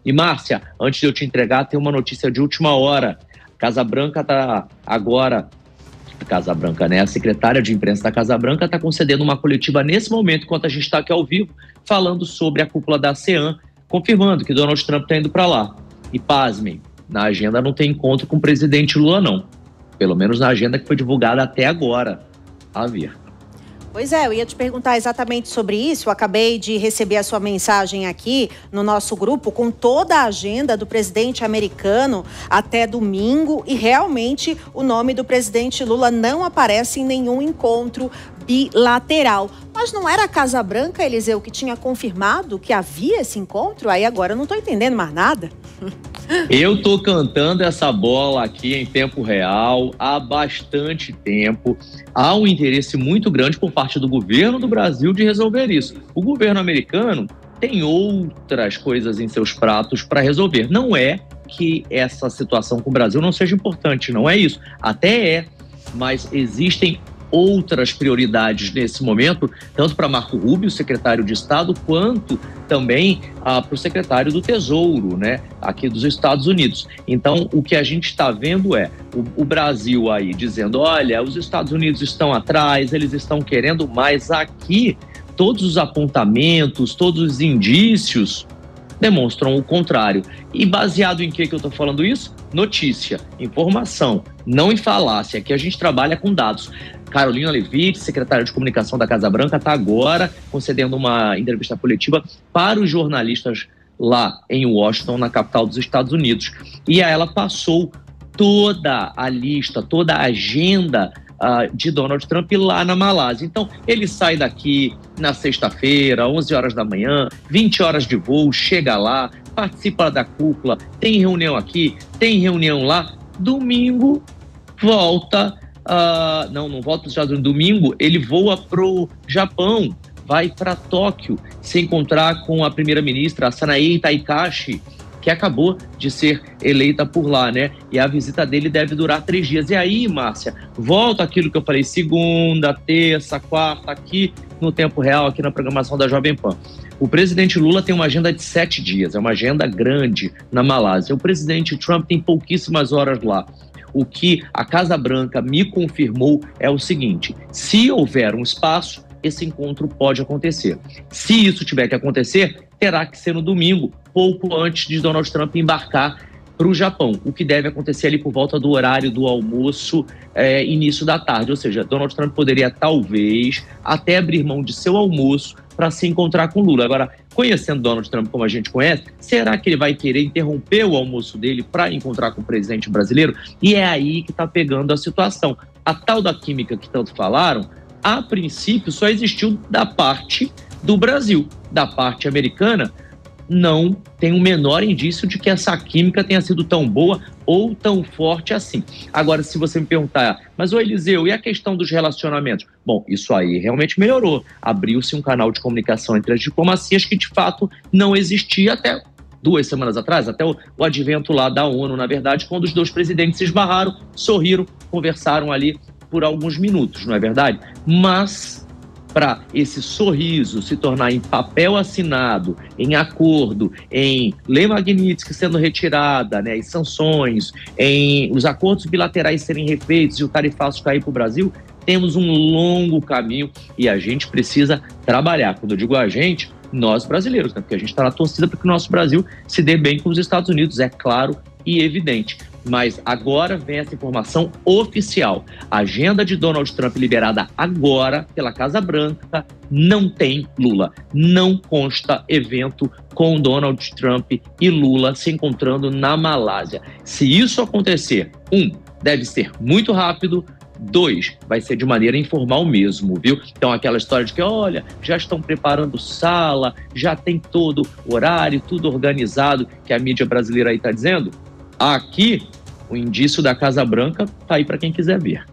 E, Márcia, antes de eu te entregar, tem uma notícia de última hora. Casa Branca está agora... Casa Branca, né? A secretária de imprensa da Casa Branca está concedendo uma coletiva nesse momento, enquanto a gente está aqui ao vivo, falando sobre a cúpula da ASEAN, confirmando que Donald Trump está indo para lá. E pasmem, na agenda não tem encontro com o presidente Lula, não. Pelo menos na agenda que foi divulgada até agora. A ver. Pois é, eu ia te perguntar exatamente sobre isso. Eu acabei de receber a sua mensagem aqui no nosso grupo com toda a agenda do presidente americano até domingo e realmente o nome do presidente Lula não aparece em nenhum encontro bilateral. Mas não era a Casa Branca, Eliseu, que tinha confirmado que havia esse encontro? Aí agora eu não estou entendendo mais nada. Eu estou cantando essa bola aqui em tempo real há bastante tempo. Há um interesse muito grande por parte do governo do Brasil de resolver isso. O governo americano tem outras coisas em seus pratos para resolver. Não é que essa situação com o Brasil não seja importante, não é isso. Até é, mas existem outras prioridades nesse momento, tanto para Marco Rubio, secretário de Estado, quanto também para o secretário do Tesouro, né, aqui dos Estados Unidos. Então, o que a gente está vendo é o Brasil aí dizendo, olha, os Estados Unidos estão atrás, eles estão querendo mais. Aqui, todos os apontamentos, todos os indícios demonstram o contrário. E baseado em que eu estou falando isso? Notícia, informação, não em falácia, que a gente trabalha com dados. Carolina Levitt, secretária de comunicação da Casa Branca, está agora concedendo uma entrevista coletiva para os jornalistas lá em Washington, na capital dos Estados Unidos. E ela passou toda a lista, toda a agenda de Donald Trump lá na Malásia. Então, ele sai daqui na sexta-feira, 11 horas da manhã, 20 horas de voo, chega lá, participa da cúpula, tem reunião aqui, tem reunião lá. Domingo, volta... não volta para os Estados Unidos. Domingo, ele voa para o Japão, vai para Tóquio, se encontrar com a primeira-ministra, a Sanae Taikashi, que acabou de ser eleita por lá, né? E a visita dele deve durar 3 dias. E aí, Márcia, volta aquilo que eu falei, segunda, terça, quarta, aqui no tempo real, aqui na programação da Jovem Pan. O presidente Lula tem uma agenda de 7 dias, é uma agenda grande na Malásia. O presidente Trump tem pouquíssimas horas lá. O que a Casa Branca me confirmou é o seguinte: se houver um espaço, esse encontro pode acontecer. Se isso tiver que acontecer, terá que ser no domingo, pouco antes de Donald Trump embarcar para o Japão, o que deve acontecer ali por volta do horário do almoço, início da tarde. Ou seja, Donald Trump poderia talvez até abrir mão de seu almoço para se encontrar com Lula. Agora, conhecendo Donald Trump como a gente conhece, será que ele vai querer interromper o almoço dele para encontrar com o presidente brasileiro? E é aí que está pegando a situação. A tal da química que tanto falaram, a princípio só existiu da parte do Brasil. Da parte americana, não tem o menor indício de que essa química tenha sido tão boa ou tão forte assim. Agora, se você me perguntar, mas ô Eliseu, e a questão dos relacionamentos? Bom, isso aí realmente melhorou. Abriu-se um canal de comunicação entre as diplomacias que de fato não existia até 2 semanas atrás, até o advento lá da ONU, na verdade, quando os 2 presidentes se esbarraram, sorriram, conversaram ali por alguns minutos, não é verdade? Mas para esse sorriso se tornar em papel assinado, em acordo, em lei Magnitsky sendo retirada, né, em sanções, em os acordos bilaterais serem refeitos e o tarifaço cair para o Brasil, temos um longo caminho e a gente precisa trabalhar. Quando eu digo a gente, nós brasileiros, né, porque a gente está na torcida para que o nosso Brasil se dê bem com os Estados Unidos, é claro e evidente. Mas agora vem essa informação oficial. A agenda de Donald Trump liberada agora pela Casa Branca não tem Lula. Não consta evento com Donald Trump e Lula se encontrando na Malásia. Se isso acontecer, 1, deve ser muito rápido. 2, vai ser de maneira informal mesmo, viu? Então aquela história de que, olha, já estão preparando sala, já tem todo o horário, tudo organizado, que a mídia brasileira aí está dizendo. Aqui, o indício da Casa Branca está aí para quem quiser ver.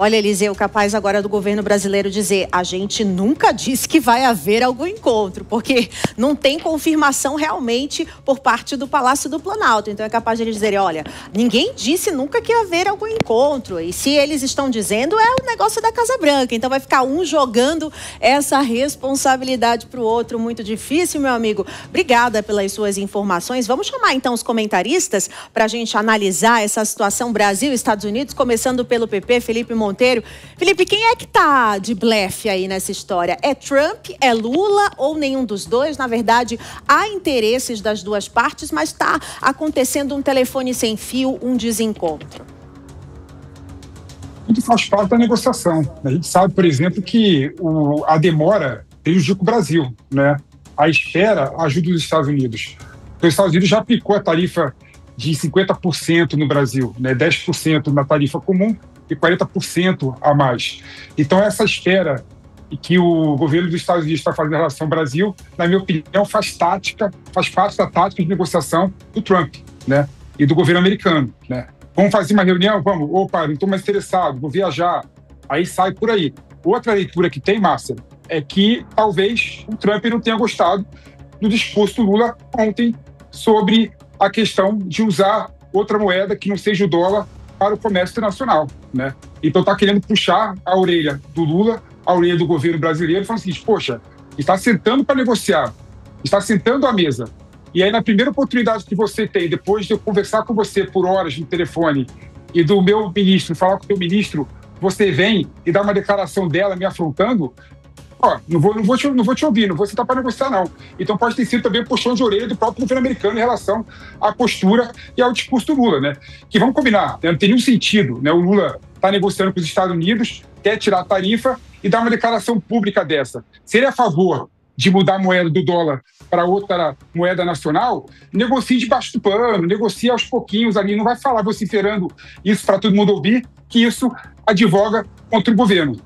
Olha, Eliseu, capaz agora do governo brasileiro dizer: a gente nunca disse que vai haver algum encontro, porque não tem confirmação realmente por parte do Palácio do Planalto. Então é capaz de eles dizerem: olha, ninguém disse nunca que ia haver algum encontro. E se eles estão dizendo, é o negócio da Casa Branca. Então vai ficar um jogando essa responsabilidade para o outro. Muito difícil, meu amigo. Obrigada pelas suas informações. Vamos chamar então os comentaristas para a gente analisar essa situação Brasil e Estados Unidos, começando pelo PP, Felipe Monteiro. Felipe, quem é que tá de blefe aí nessa história? É Trump, é Lula ou nenhum dos dois? Na verdade, há interesses das duas partes, mas está acontecendo um telefone sem fio, um desencontro. Tudo faz parte da negociação. A gente sabe, por exemplo, que a demora prejudica o Brasil, né? A espera ajuda os Estados Unidos. Os Estados Unidos já aplicou a tarifa de 50% no Brasil, né? 10% na tarifa comum e 40% a mais. Então, essa espera que o governo dos Estados Unidos está fazendo em relação ao Brasil, na minha opinião, faz parte da tática de negociação do Trump, né? E do governo americano, né? Vamos fazer uma reunião? Vamos. Opa, não estou mais interessado, vou viajar. Aí sai por aí. Outra leitura que tem, Márcia, é que talvez o Trump não tenha gostado do discurso do Lula ontem sobre a questão de usar outra moeda que não seja o dólar para o comércio internacional, né? Então está querendo puxar a orelha do Lula, a orelha do governo brasileiro, e falar assim: poxa, está sentando para negociar, está sentando à mesa. E aí, na primeira oportunidade que você tem, depois de eu conversar com você por horas no telefone e do meu ministro, falar com o teu ministro, você vem e dá uma declaração dela me afrontando, não vou te ouvir, não vou sentar para negociar, não. Então pode ter sido também um puxão de orelha do próprio governo americano em relação à postura e ao discurso do Lula, né? Que vamos combinar, né? Não tem nenhum sentido, né? O Lula está negociando com os Estados Unidos, quer tirar a tarifa e dar uma declaração pública dessa. Se ele é a favor de mudar a moeda do dólar para outra moeda nacional, negocie debaixo do pano, negocie aos pouquinhos ali, não vai falar vociferando isso para todo mundo ouvir, que isso advoga contra o governo.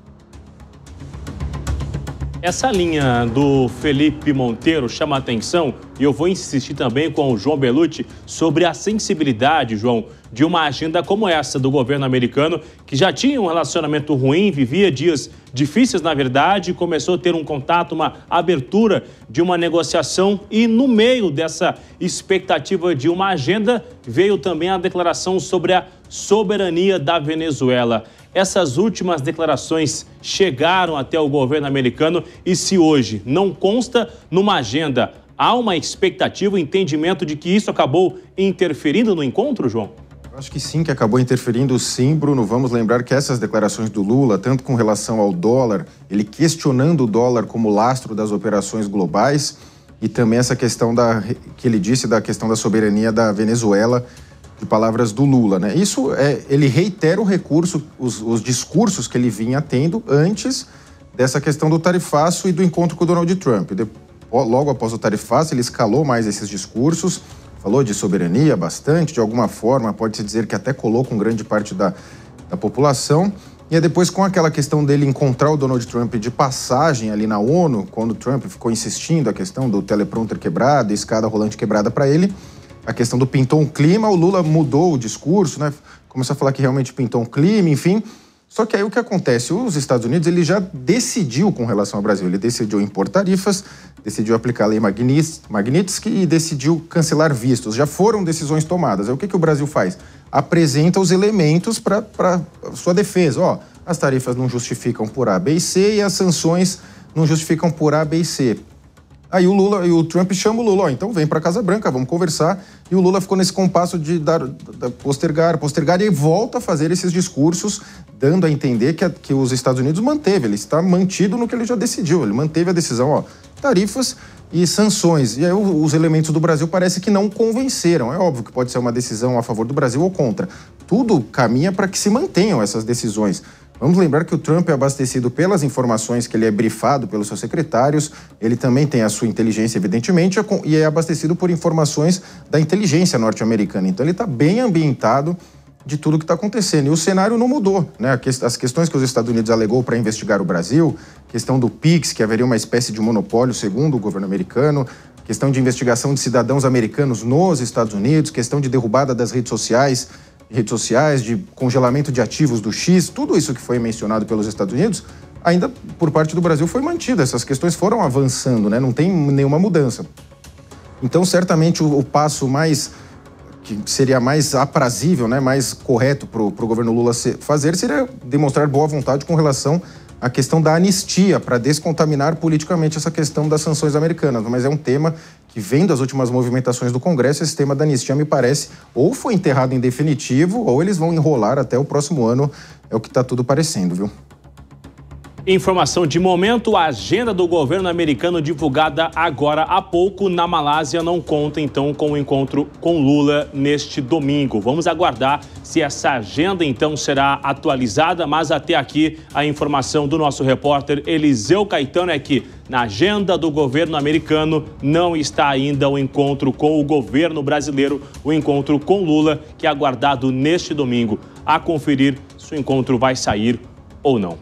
Essa linha do Felipe Monteiro chama a atenção e eu vou insistir também com o João Belucci sobre a sensibilidade, João, de uma agenda como essa do governo americano, que já tinha um relacionamento ruim, vivia dias difíceis, na verdade, começou a ter um contato, uma abertura de uma negociação e no meio dessa expectativa de uma agenda veio também a declaração sobre a soberania da Venezuela. Essas últimas declarações chegaram até o governo americano e se hoje não consta numa agenda, há uma expectativa, um entendimento de que isso acabou interferindo no encontro, João? Eu acho que sim, que acabou interferindo sim, Bruno. Vamos lembrar que essas declarações do Lula, tanto com relação ao dólar, ele questionando o dólar como lastro das operações globais, e também essa questão que ele disse da questão da soberania da Venezuela, de palavras do Lula, né? Isso ele reitera o recurso, os discursos que ele vinha tendo antes dessa questão do tarifaço e do encontro com o Donald Trump. Logo após o tarifaço, ele escalou mais esses discursos, falou de soberania bastante, de alguma forma, pode-se dizer que até colou com grande parte da população. E aí depois, com aquela questão dele encontrar o Donald Trump de passagem ali na ONU, quando o Trump ficou insistindo a questão do teleprompter quebrado, escada rolante quebrada para ele, a questão do pintou um clima, o Lula mudou o discurso, né? Começou a falar que realmente pintou um clima, enfim. Só que aí o que acontece? Os Estados Unidos, ele já decidiu com relação ao Brasil, ele decidiu impor tarifas, decidiu aplicar a lei Magnitsky e decidiu cancelar vistos. Já foram decisões tomadas. Aí o que o Brasil faz? Apresenta os elementos para sua defesa. As tarifas não justificam por A, B e C e as sanções não justificam por A, B e C. Aí o Lula e o Trump chamam o Lula, então vem para a Casa Branca, vamos conversar. E o Lula ficou nesse compasso de postergar, e aí volta a fazer esses discursos, dando a entender que os Estados Unidos ele está mantido no que ele já decidiu, ele manteve a decisão, tarifas e sanções. E aí os elementos do Brasil parece que não convenceram. É óbvio que pode ser uma decisão a favor do Brasil ou contra. Tudo caminha para que se mantenham essas decisões. Vamos lembrar que o Trump é abastecido pelas informações que ele é brifado pelos seus secretários, ele também tem a sua inteligência, evidentemente, e é abastecido por informações da inteligência norte-americana. Então ele está bem ambientado de tudo que está acontecendo. E o cenário não mudou, né? As questões que os Estados Unidos alegou para investigar o Brasil, questão do PIX, que haveria uma espécie de monopólio, segundo o governo americano, questão de investigação de cidadãos americanos nos Estados Unidos, questão de derrubada das redes sociais redes sociais, de congelamento de ativos do X, tudo isso que foi mencionado pelos Estados Unidos, ainda por parte do Brasil foi mantida. Essas questões foram avançando, né? Não tem nenhuma mudança. Então, certamente, o passo que seria mais aprazível, né, mais correto para o governo Lula fazer, seria demonstrar boa vontade com relação à questão da anistia, para descontaminar politicamente essa questão das sanções americanas. Mas é um tema que, vendo as últimas movimentações do Congresso, esse tema da anistia, me parece, ou foi enterrado em definitivo, ou eles vão enrolar até o próximo ano, é o que está tudo parecendo, viu? Informação de momento, a agenda do governo americano divulgada agora há pouco na Malásia não conta então com o encontro com Lula neste domingo. Vamos aguardar se essa agenda então será atualizada, mas até aqui a informação do nosso repórter Eliseu Caetano é que na agenda do governo americano não está ainda o encontro com o governo brasileiro, o encontro com Lula, que é aguardado neste domingo. A conferir se o encontro vai sair ou não.